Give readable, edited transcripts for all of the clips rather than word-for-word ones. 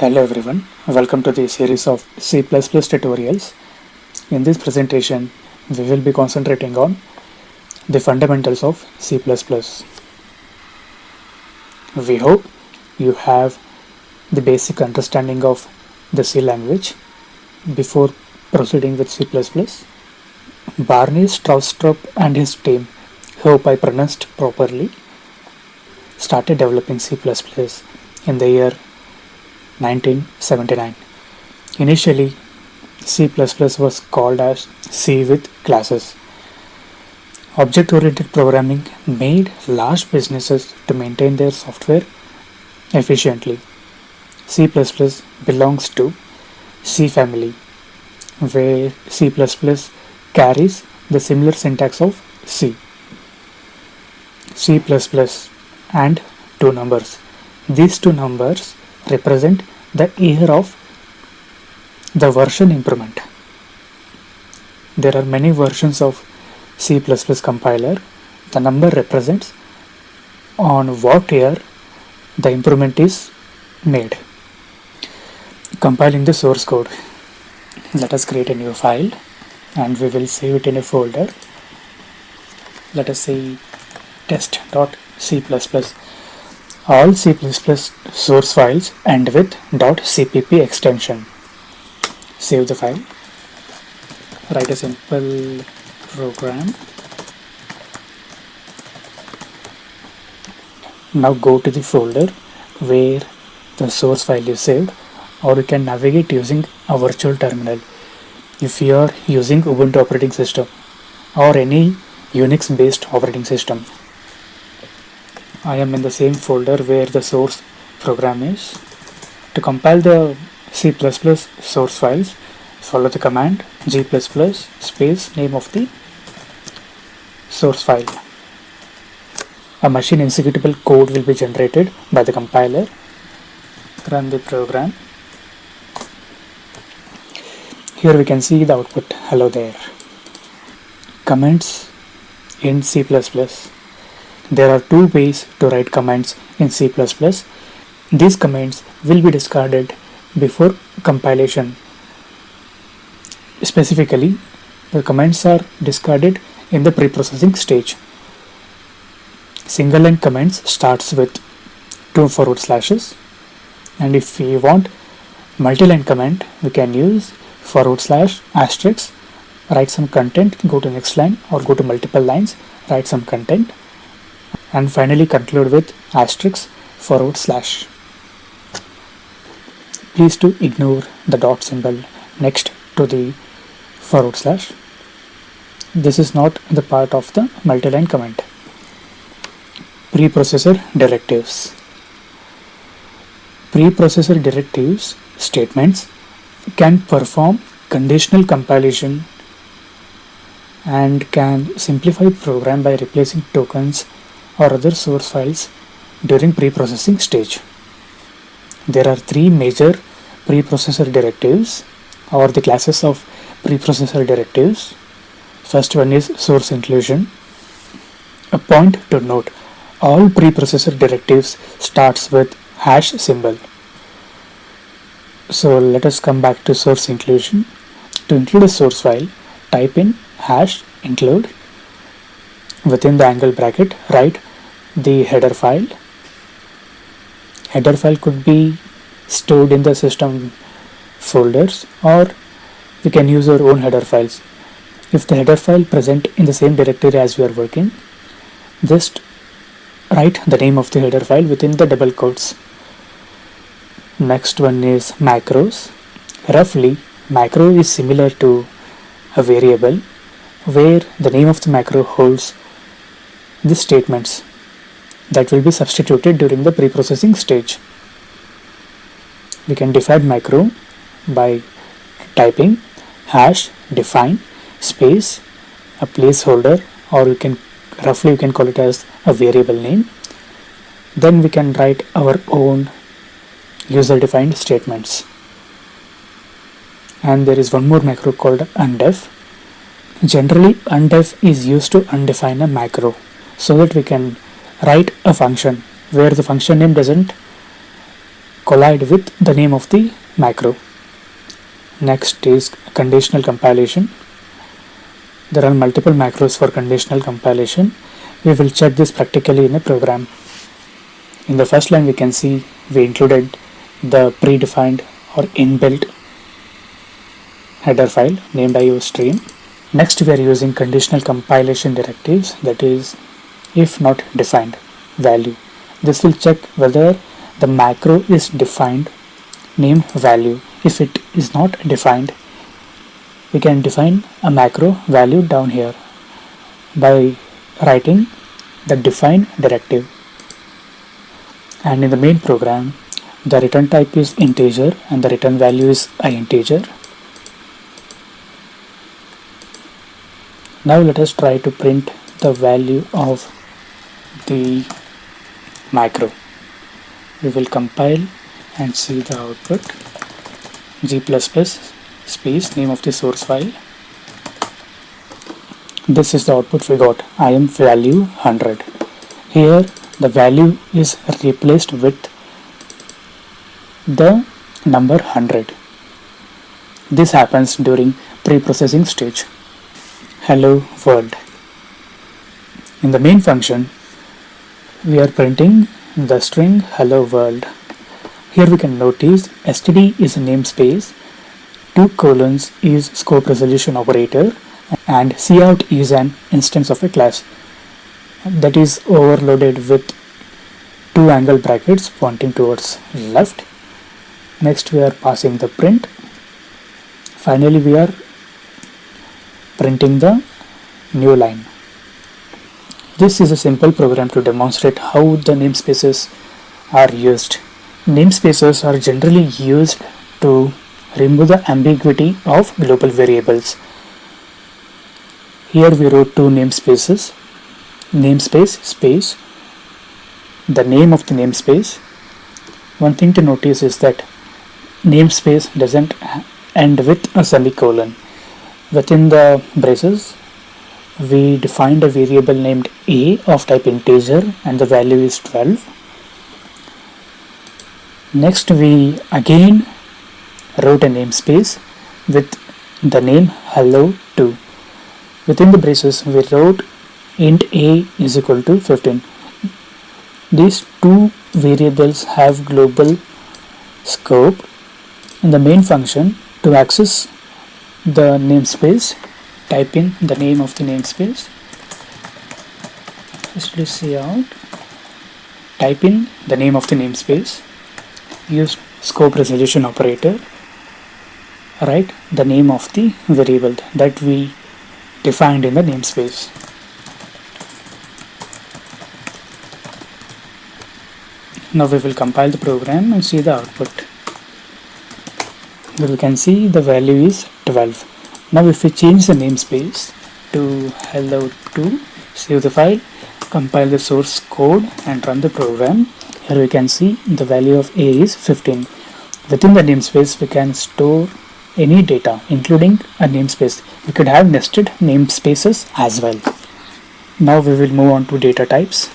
Hello everyone, welcome to the series of C++ tutorials. In this presentation, we will be concentrating on the fundamentals of C++. We hope you have the basic understanding of the C language. Before proceeding with C++, Barney Stroustrup and his team, hope I pronounced properly, started developing C++ in the year 1979. Initially, C++ was called as C with classes. Object-oriented programming made large businesses to maintain their software efficiently. C++ belongs to C family, where C++ carries the similar syntax of C. C++ and two numbers. These two numbers represent the year of the version improvement. There are many versions of C++ compiler. The number represents on what year the improvement is made. Compiling the source code. Let us create a new file and we will save it in a folder. Let us say test.c++. All C++ source files end with .cpp extension. Save the file. Write a simple program. Now go to the folder where the source file is saved, or you can navigate using a virtual terminal if you are using Ubuntu operating system or any Unix based operating system. I am in the same folder where the source program is. To compile the C++ source files, follow the command g++ space name of the source file. A machine executable code will be generated by the compiler. Run the program. Here we can see the output. Hello there. Comments in C++. There are two ways to write commands in C++. These commands will be discarded before compilation. Specifically, the commands are discarded in the preprocessing stage. Single line commands starts with 2 forward slashes, and if we want multi-line command, we can use forward slash asterisk, write some content, go to next line, or go to multiple lines, write some content, and finally conclude with asterisk forward slash. Please do ignore the dot symbol next to the forward slash. This is not the part of the multi-line command. Preprocessor directives. Preprocessor directives statements can perform conditional compilation and can simplify program by replacing tokens or other source files during preprocessing stage. There are three major preprocessor directives or the classes of preprocessor directives. First one is source inclusion. A point to note, all preprocessor directives starts with hash symbol. So let us come back to source inclusion. To include a source file, type in hash include. Within the angle bracket, write the header file. Header file could be stored in the system folders, or we can use our own header files. If the header file present in the same directory as we are working, just write the name of the header file within the double quotes. Next one is macros. Roughly, macro is similar to a variable where the name of the macro holds the statements that will be substituted during the preprocessing stage. We can define macro by typing hash define space a placeholder, or you can call it as a variable name. Then we can write our own user defined statements. And there is one more macro called undef. Generally, undef is used to undefine a macro so that we can write a function where the function name doesn't collide with the name of the macro. Next is conditional compilation. There are multiple macros for conditional compilation. We will check this practically in a program. In the first line we can see we included the predefined or inbuilt header file named IOStream. Next we are using conditional compilation directives, that is if not defined value. This will check whether the macro is defined named value. If it is not defined, we can define a macro value down here by writing the define directive. And in the main program, the return type is integer and the return value is a integer. Now let us try to print the value of the macro. We will compile and see the output. G++ space name of the source file. This is the output we got. I am value 100. Here the value is replaced with the number 100. This happens during pre-processing stage. Hello world. In the main function, we are printing the string hello world. Here we can notice std is a namespace, 2 colons is scope resolution operator, and cout is an instance of a class that is overloaded with 2 angle brackets pointing towards left. Next we are passing the print. Finally we are printing the new line. This is a simple program to demonstrate how the namespaces are used. Namespaces are generally used to remove the ambiguity of global variables. Here we wrote 2 namespaces, namespace space, the name of the namespace. One thing to notice is that namespace doesn't end with a semicolon. Within the braces, we defined a variable named a of type integer and the value is 12. Next we again wrote a namespace with the name hello2. Within the braces we wrote int a is equal to 15. These 2 variables have global scope. In the main function, to access the namespace, type in the name of the namespace. Just cout, type in the name of the namespace, use scope resolution operator, write the name of the variable that we defined in the namespace. Now we will compile the program and see the output. Here we can see the value is 12. Now if we change the namespace to hello2, save the file, compile the source code and run the program, here we can see the value of a is 15. Within the namespace we can store any data including a namespace. We could have nested namespaces as well. Now we will move on to data types.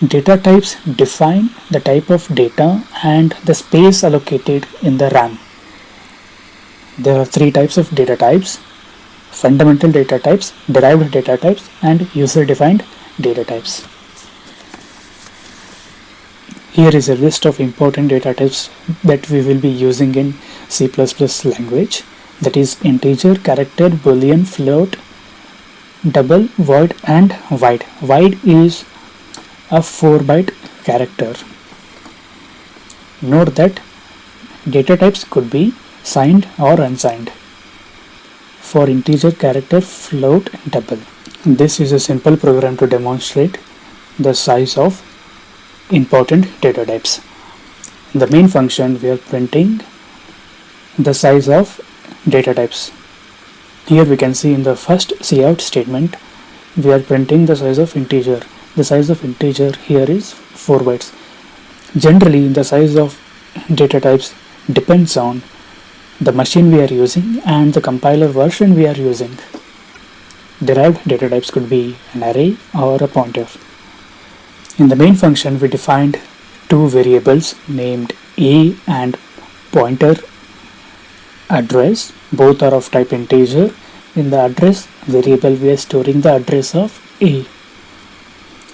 Data types define the type of data and the space allocated in the RAM. There are 3 types of data types: fundamental data types, derived data types, and user-defined data types. Here is a list of important data types that we will be using in C++ language, that is integer, character, boolean, float, double, void, and wide. Wide is a 4-byte character. Note that data types could be signed or unsigned. For integer, character, float, double. This is a simple program to demonstrate the size of important data types. In the main function, we are printing the size of data types. Here we can see in the first cout statement, we are printing the size of integer. The size of integer here is 4 bytes. Generally, the size of data types depends on the machine we are using and the compiler version we are using. Derived data types could be an array or a pointer. In the main function, we defined two variables named a and pointer address. Both are of type integer. In the address variable we are storing the address of a.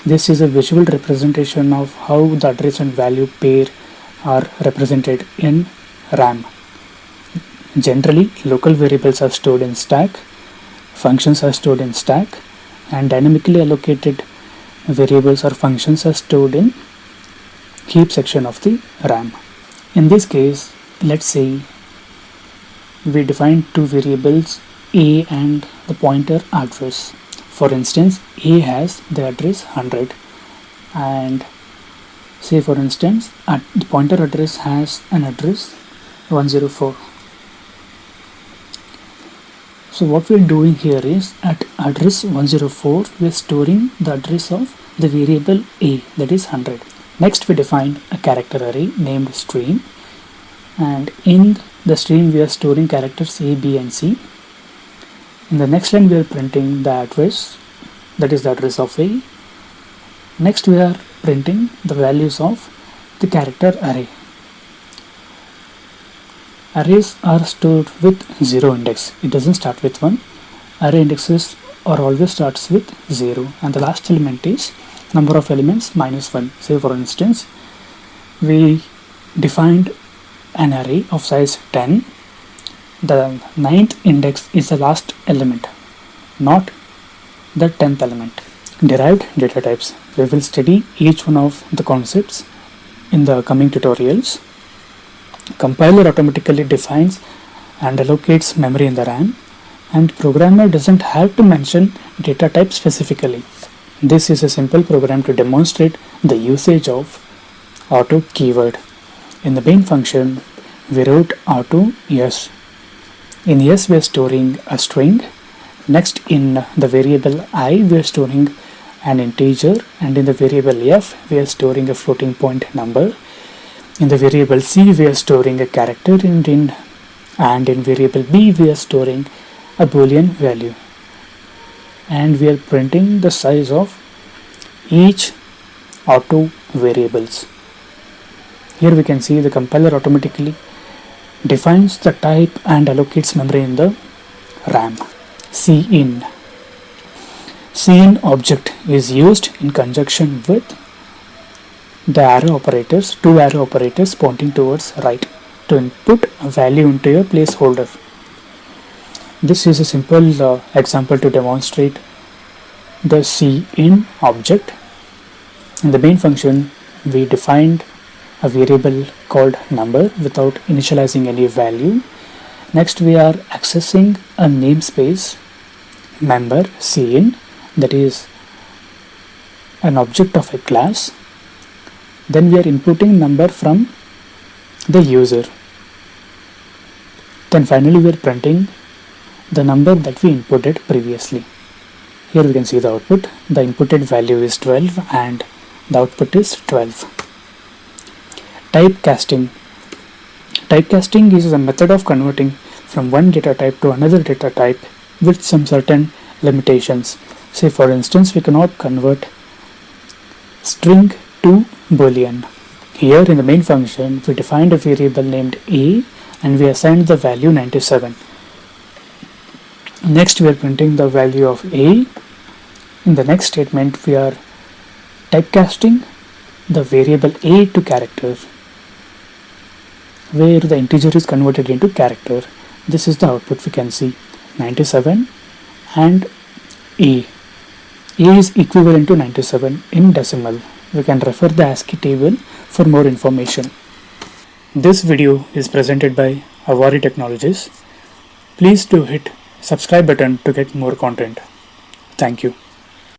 This is a visual representation of how the address and value pair are represented in RAM. Generally, local variables are stored in stack, functions are stored in stack, and dynamically allocated variables or functions are stored in heap section of the RAM. In this case, let's say we define two variables a and the pointer address. For instance, a has the address 100 and say for instance the pointer address has an address 104. So what we are doing here is at address 104 we are storing the address of the variable a, that is 100. Next we defined a character array named stream, and in the stream we are storing characters a, b and c. In the next line we are printing the address, that is the address of a. Next we are printing the values of the character array. Arrays are stored with 0 index. It doesn't start with 1. Array indexes are always starts with 0 and the last element is number of elements minus 1. Say for instance we defined an array of size 10. The 9th index is the last element, not the 10th element. Derived data types. We will study each one of the concepts in the coming tutorials. Compiler automatically defines and allocates memory in the RAM, and programmer doesn't have to mention data type specifically. This is a simple program to demonstrate the usage of auto keyword. In the main function we wrote auto yes. In yes we are storing a string. Next in the variable I we are storing an integer, and in the variable f we are storing a floating point number. In the variable c we are storing a character, and in variable b we are storing a boolean value, and we are printing the size of each auto variables. Here we can see the compiler automatically defines the type and allocates memory in the RAM. Cin. Cin object is used in conjunction with the arrow operators, two arrow operators pointing towards right, to input a value into a placeholder. This is a simple example to demonstrate the cin object. In the main function we defined a variable called number without initializing any value. Next we are accessing a namespace member cin, that is an object of a class. Then we are inputting number from the user. Then finally we are printing the number that we inputted previously. Here we can see the output. The inputted value is 12 and the output is 12. Typecasting. Typecasting is a method of converting from one data type to another data type with some certain limitations. Say for instance we cannot convert string to boolean. Here in the main function we defined a variable named a and we assigned the value 97. Next we are printing the value of a. In the next statement we are typecasting the variable a to character, where the integer is converted into character. This is the output we can see, 97 and a. A is equivalent to 97 in decimal. We can refer the ASCII table for more information. This video is presented by Avari Technologies. Please do hit subscribe button to get more content. Thank you.